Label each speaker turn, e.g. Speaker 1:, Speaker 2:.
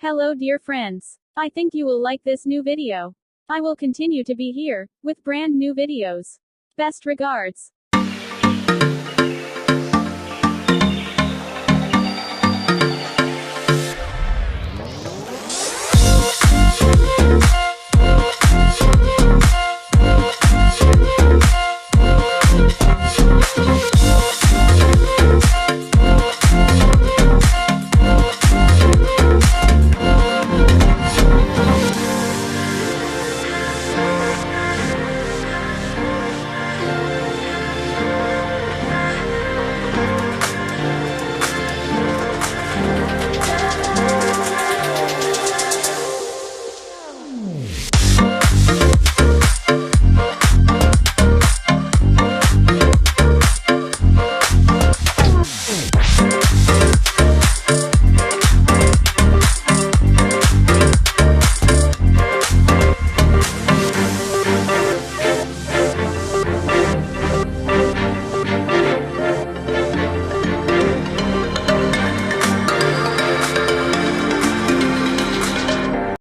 Speaker 1: Hello dear friends. I think you will like this new video. I will continue to be here, with brand new videos. Best regards.